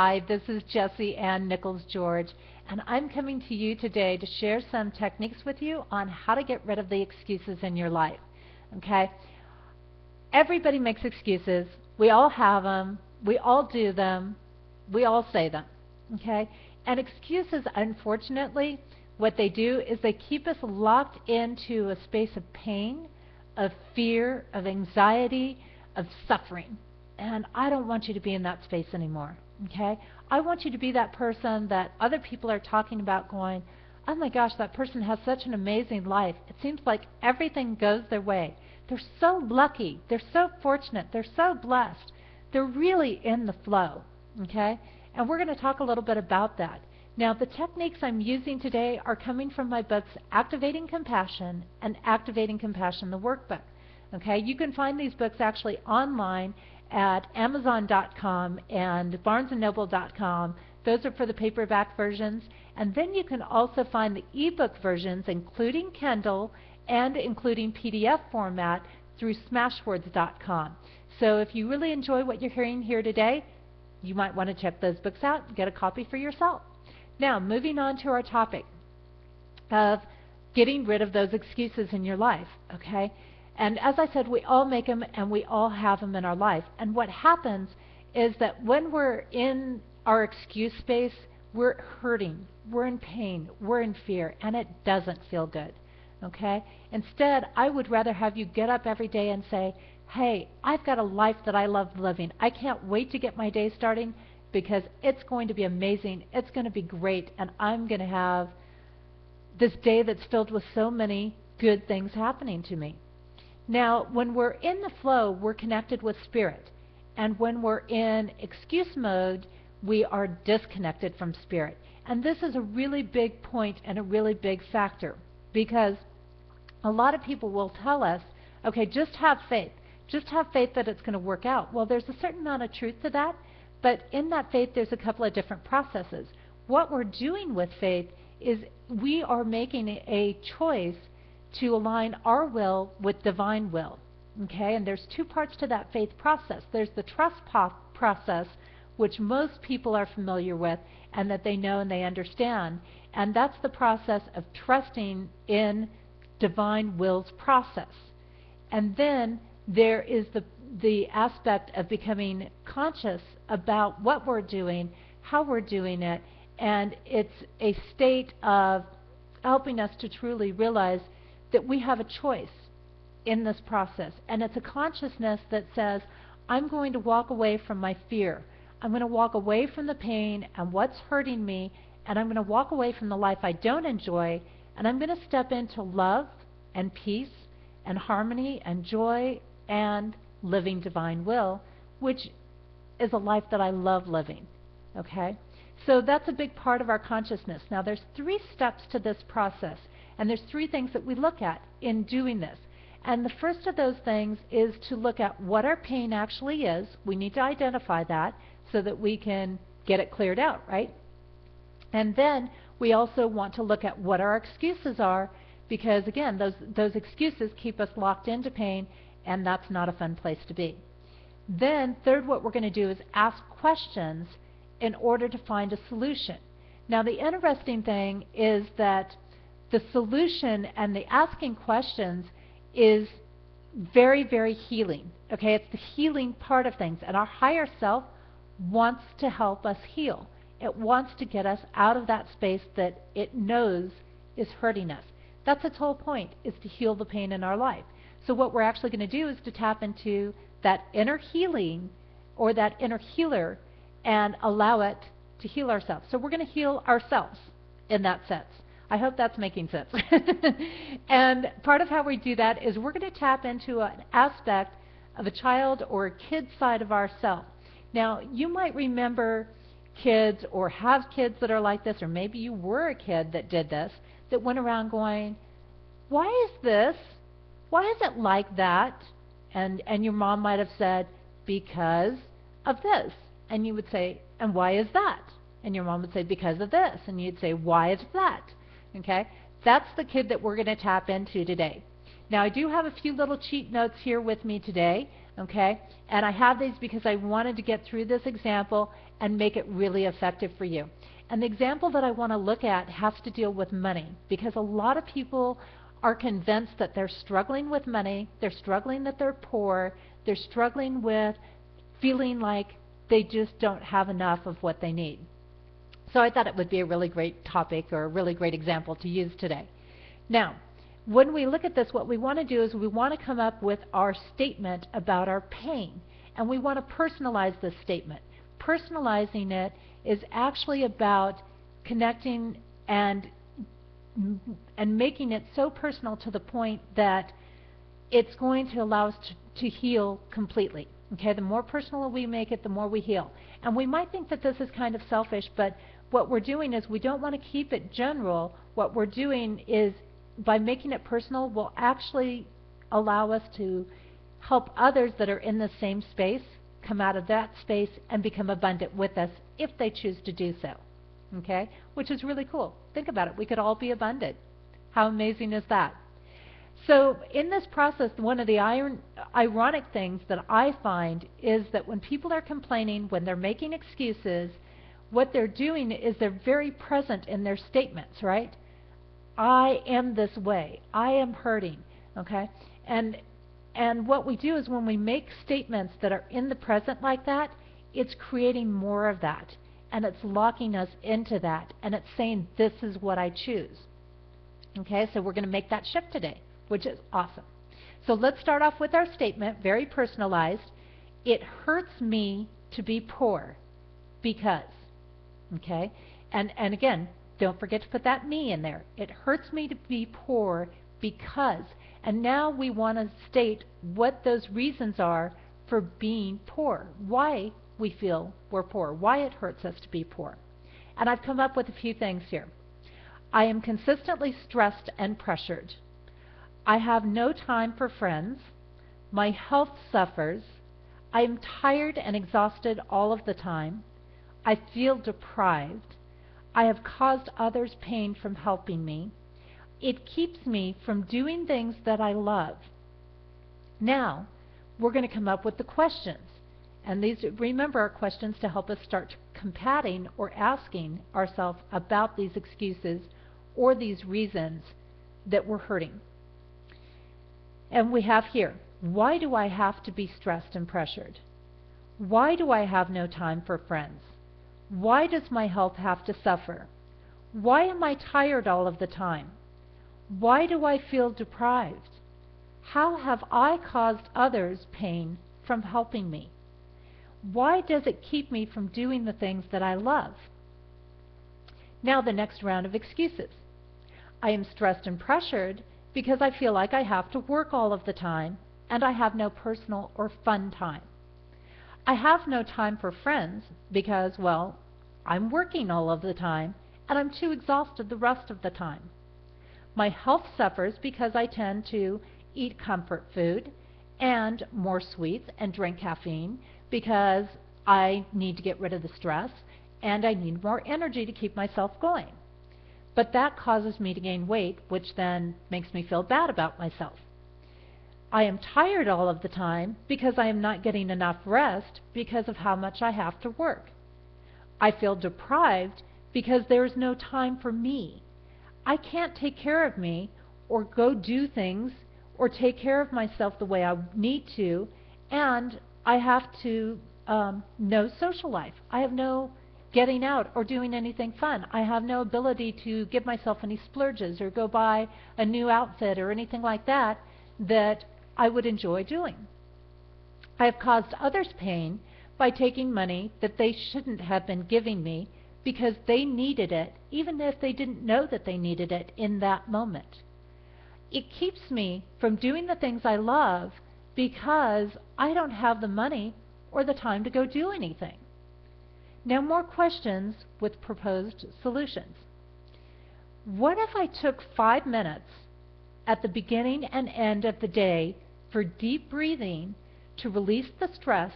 Hi, this is Jessie Ann Nichols George, and I'm coming to you today to share some techniques with you on how to get rid of the excuses in your life. Okay? Everybody makes excuses. We all have them. We all do them. We all say them. Okay? And excuses, unfortunately, what they do is they keep us locked into a space of pain, of fear, of anxiety, of suffering. And I don't want you to be in that space anymore. Okay? I want you to be that person that other people are talking about going, oh my gosh, that person has such an amazing life. It seems like everything goes their way. They're so lucky. They're so fortunate. They're so blessed. They're really in the flow. Okay? And we're going to talk a little bit about that. Now, the techniques I'm using today are coming from my books Activating Compassion and Activating Compassion, the workbook. Okay? You can find these books actually online at Amazon.com and BarnesandNoble.com. Those are for the paperback versions. And then you can also find the ebook versions, including Kindle and including PDF format, through Smashwords.com. So if you really enjoy what you're hearing here today, you might want to check those books out and get a copy for yourself. Now, moving on to our topic of getting rid of those excuses in your life. Okay? And as I said, we all make them and we all have them in our life. And what happens is that when we're in our excuse space, we're hurting, we're in pain, we're in fear, and it doesn't feel good. Okay? Instead, I would rather have you get up every day and say, hey, I've got a life that I love living. I can't wait to get my day starting because it's going to be amazing. It's going to be great, and I'm going to have this day that's filled with so many good things happening to me. Now, when we're in the flow, we're connected with spirit. And when we're in excuse mode, we are disconnected from spirit. And this is a really big point and a really big factor, because a lot of people will tell us, okay, just have faith. Just have faith that it's going to work out. Well, there's a certain amount of truth to that, but in that faith, there's a couple of different processes. What we're doing with faith is we are making a choice to align our will with divine will. Okay, and there's two parts to that faith process. There's the trust process, which most people are familiar with and that they know and they understand, and that's the process of trusting in divine will's process. And then there is the aspect of becoming conscious about what we're doing, how we're doing it, and it's a state of helping us to truly realize that we have a choice in this process. And it's a consciousness that says, I'm going to walk away from my fear. I'm going to walk away from the pain and what's hurting me, and I'm going to walk away from the life I don't enjoy, and I'm going to step into love and peace and harmony and joy and living divine will, which is a life that I love living. Okay? So that's a big part of our consciousness. Now, there's 3 steps to this process. And there's 3 things that we look at in doing this. And the first of those things is to look at what our pain actually is. We need to identify that so that we can get it cleared out, right? And then we also want to look at what our excuses are, because again, those excuses keep us locked into pain, and that's not a fun place to be. Then third, what we're going to do is ask questions in order to find a solution. Now, the interesting thing is that the solution and the asking questions is very, very healing. Okay, it's the healing part of things, and our higher self wants to help us heal. It wants to get us out of that space that it knows is hurting us. That's its whole point, is to heal the pain in our life. So what we're actually going to do is to tap into that inner healing or that inner healer and allow it to heal ourselves. So we're going to heal ourselves in that sense. I hope that's making sense. And part of how we do that is we're going to tap into an aspect of a child or a kid side of ourselves. Now, you might remember kids or have kids that are like this, or maybe you were a kid that did this, that went around going, why is this? Why is it like that? And your mom might have said, because of this. And you would say, and why is that? And your mom would say, because of this. And you'd say, why is that? Okay? That's the kid that we're going to tap into today. Now, I do have a few little cheat notes here with me today. Okay? And I have these because I wanted to get through this example and make it really effective for you. And the example that I want to look at has to deal with money, because a lot of people are convinced that they're struggling with money, they're struggling that they're poor, they're struggling with feeling like they just don't have enough of what they need. So I thought it would be a really great topic, or a really great example to use today. Now, when we look at this, what we want to do is we want to come up with our statement about our pain, and we want to personalize this statement. Personalizing it is actually about connecting and making it so personal to the point that it's going to allow us to heal completely. Okay, the more personal we make it, the more we heal. And we might think that this is kind of selfish, but what we're doing is we don't want to keep it general. What we're doing is, by making it personal, will actually allow us to help others that are in the same space come out of that space and become abundant with us if they choose to do so. Okay, which is really cool. Think about it. We could all be abundant. How amazing is that? So in this process, one of the ironic things that I find is that when people are complaining, when they're making excuses, what they're doing is they're very present in their statements, right? I am this way. I am hurting. Okay? And what we do is, when we make statements that are in the present like that, it's creating more of that. And it's locking us into that. And it's saying, this is what I choose. Okay? So we're going to make that shift today, which is awesome. So let's start off with our statement, very personalized. It hurts me to be poor because. Okay? And again, don't forget to put that me in there. It hurts me to be poor because. And now we want to state what those reasons are for being poor, why we feel we're poor, why it hurts us to be poor. And I've come up with a few things here. I am consistently stressed and pressured. I have no time for friends. My health suffers. I am tired and exhausted all of the time. I feel deprived. I have caused others pain from helping me. It keeps me from doing things that I love. Now, we're going to come up with the questions. And these, remember, are questions to help us start combating or asking ourselves about these excuses or these reasons that we're hurting. And we have here, why do I have to be stressed and pressured? Why do I have no time for friends? Why does my health have to suffer? Why am I tired all of the time? Why do I feel deprived? How have I caused others pain from helping me? Why does it keep me from doing the things that I love? Now the next round of excuses. I am stressed and pressured because I feel like I have to work all of the time and I have no personal or fun time. I have no time for friends because, well, I'm working all of the time and I'm too exhausted the rest of the time. My health suffers because I tend to eat comfort food and more sweets and drink caffeine because I need to get rid of the stress and I need more energy to keep myself going. But that causes me to gain weight, which then makes me feel bad about myself. I am tired all of the time because I am not getting enough rest because of how much I have to work. I feel deprived because there is no time for me. I can't take care of me or go do things or take care of myself the way I need to, and I have to no social life. I have no getting out or doing anything fun. I have no ability to give myself any splurges or go buy a new outfit or anything like that that I would enjoy doing. I have caused others pain by taking money that they shouldn't have been giving me because they needed it, even if they didn't know that they needed it in that moment. It keeps me from doing the things I love because I don't have the money or the time to go do anything. Now, more questions with proposed solutions. What if I took 5 minutes at the beginning and end of the day for deep breathing to release the stress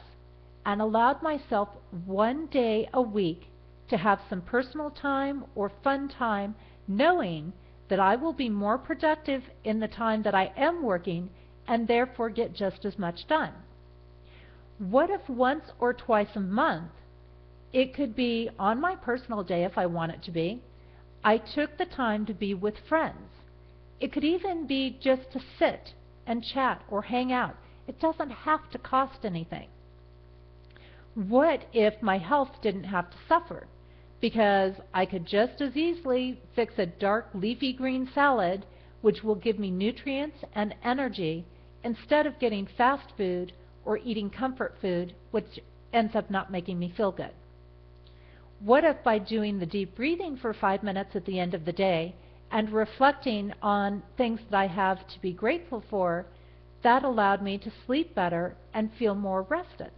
and allowed myself 1 day a week to have some personal time or fun time, knowing that I will be more productive in the time that I am working and therefore get just as much done? What if once or twice a month, it could be on my personal day if I want it to be, I took the time to be with friends. It could even be just to sit and chat or hang out. It doesn't have to cost anything. What if my health didn't have to suffer? Because I could just as easily fix a dark leafy green salad, which will give me nutrients and energy, instead of getting fast food or eating comfort food, which ends up not making me feel good. What if by doing the deep breathing for 5 minutes at the end of the day and reflecting on things that I have to be grateful for, that allowed me to sleep better and feel more rested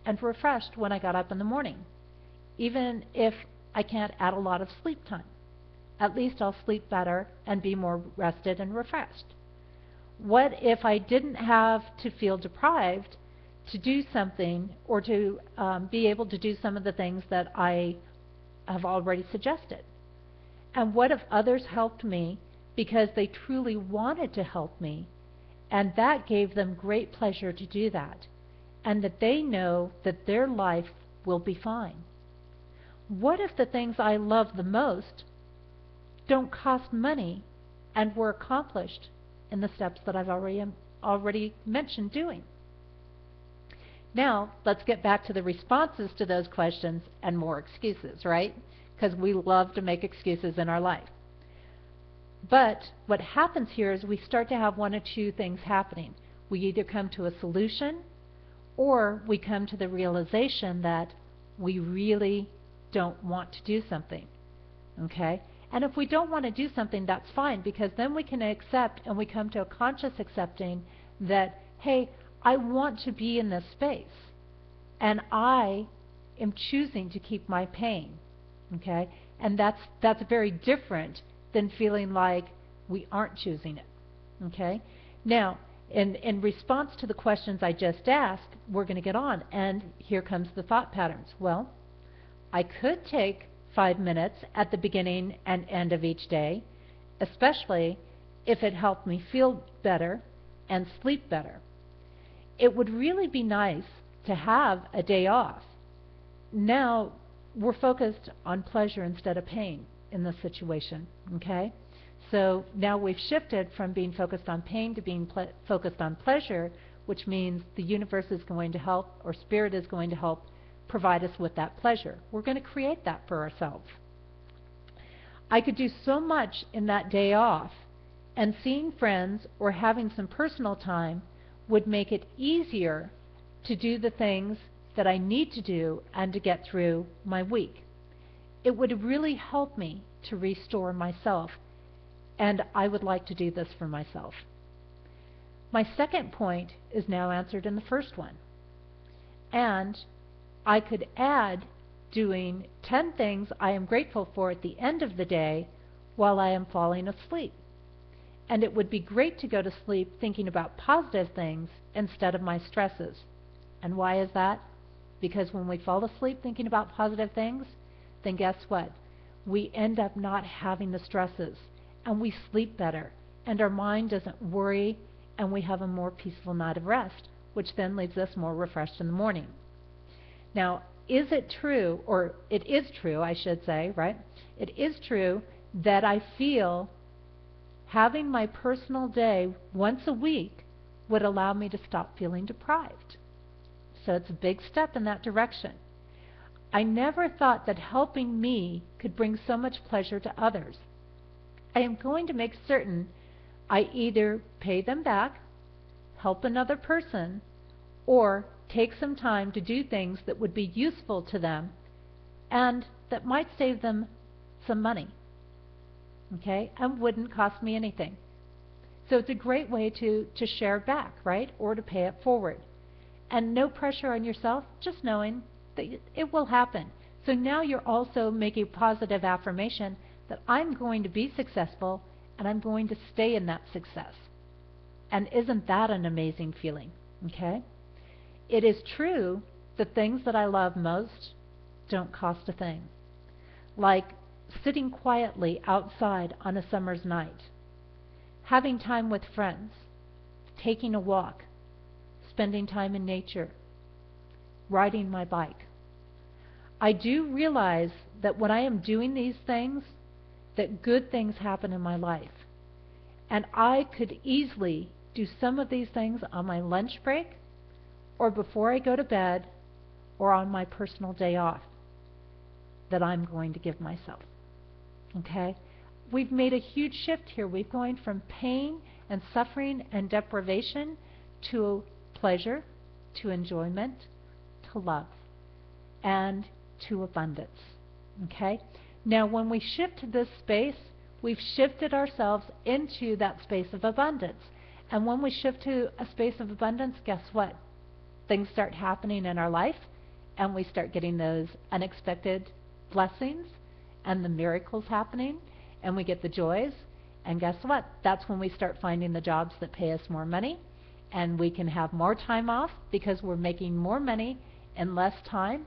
and refreshed when I got up in the morning? Even if I can't add a lot of sleep time, at least I'll sleep better and be more rested and refreshed. What if I didn't have to feel deprived to do something or to be able to do some of the things that I have already suggested? And what if others helped me because they truly wanted to help me, and that gave them great pleasure to do that, and that they know that their life will be fine? What if the things I love the most don't cost money and were accomplished in the steps that I've already mentioned doing? Now, let's get back to the responses to those questions and more excuses, right? Because we love to make excuses in our life. But what happens here is we start to have one of two things happening. We either come to a solution or we come to the realization that we really don't want to do something, okay? And if we don't want to do something, that's fine, because then we can accept, and we come to a conscious accepting that, hey, I want to be in this space, and I am choosing to keep my pain, okay? And that's very different than feeling like we aren't choosing it, okay? Now, in response to the questions I just asked, we're going to get on, and here comes the thought patterns. Well, I could take 5 minutes at the beginning and end of each day, especially if it helped me feel better and sleep better. It would really be nice to have a day off. Now we're focused on pleasure instead of pain in this situation, okay? So now we've shifted from being focused on pain to being focused on pleasure, which means the universe is going to help, or spirit is going to help provide us with that pleasure. We're going to create that for ourselves. I could do so much in that day off, and seeing friends or having some personal time would make it easier to do the things that I need to do and to get through my week. It would really help me to restore myself, and I would like to do this for myself. My second point is now answered in the first one. And I could add doing 10 things I am grateful for at the end of the day while I am falling asleep. And it would be great to go to sleep thinking about positive things instead of my stresses. And why is that? Because when we fall asleep thinking about positive things, then guess what? We end up not having the stresses, and we sleep better, and our mind doesn't worry, and we have a more peaceful night of rest, which then leaves us more refreshed in the morning. Now, is it true, or it is true, I should say, right? It is true that I feel having my personal day once a week would allow me to stop feeling deprived. So it's a big step in that direction. I never thought that helping me could bring so much pleasure to others. I am going to make certain I either pay them back, help another person, or take some time to do things that would be useful to them and that might save them some money, okay, and wouldn't cost me anything. So it's a great way to share back, right, or to pay it forward. And no pressure on yourself, just knowing that it will happen. So now you're also making a positive affirmation that I'm going to be successful and I'm going to stay in that success. And isn't that an amazing feeling, okay? It is true the things that I love most don't cost a thing. Like sitting quietly outside on a summer's night, having time with friends, taking a walk, spending time in nature, riding my bike. I do realize that when I am doing these things, that good things happen in my life. And I could easily do some of these things on my lunch break, or before I go to bed, or on my personal day off that I'm going to give myself. Okay? We've made a huge shift here. We've gone from pain and suffering and deprivation to pleasure, to enjoyment, to love, and to abundance. Okay? Now, when we shift to this space, we've shifted ourselves into that space of abundance. And when we shift to a space of abundance, guess what? Things start happening in our life, and we start getting those unexpected blessings and the miracles happening, and we get the joys. And guess what? That's when we start finding the jobs that pay us more money, and we can have more time off because we're making more money in less time.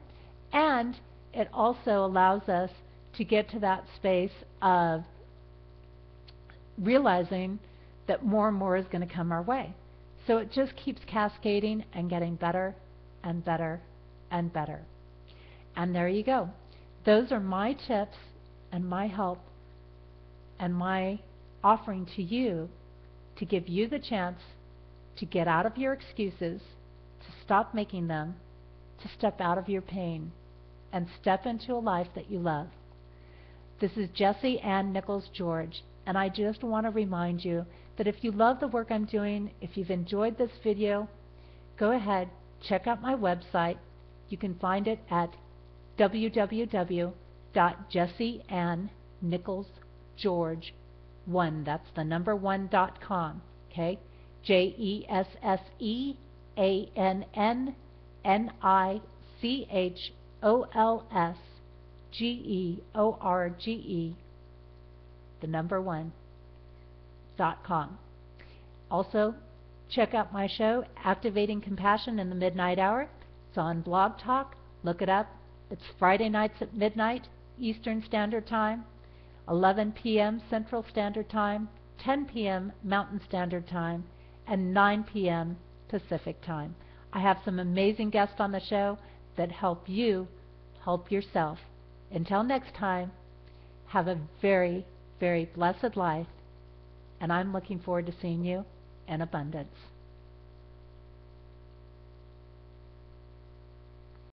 And it also allows us to get to that space of realizing that more and more is going to come our way. So it just keeps cascading and getting better and better and better. And there you go. Those are my tips and my help and my offering to you to give you the chance to get out of your excuses, to stop making them, to step out of your pain, and step into a life that you love. This is Jessie Ann Nichols George, and I just want to remind you that if you love the work I'm doing, if you've enjoyed this video, go ahead, check out my website. You can find it at www.jessieannnicholsgeorge1. That's the number 1.com. Okay? JESSIANNICholsGeorge, the number 1.com. Also, check out my show, Activating Compassion in the Midnight Hour. It's on Blog Talk. Look it up. It's Friday nights at midnight, Eastern Standard Time, 11 p.m. Central Standard Time, 10 p.m. Mountain Standard Time, and 9 p.m. Pacific Time. I have some amazing guests on the show that help you help yourself. Until next time, have a very, very blessed life, and I'm looking forward to seeing you in abundance.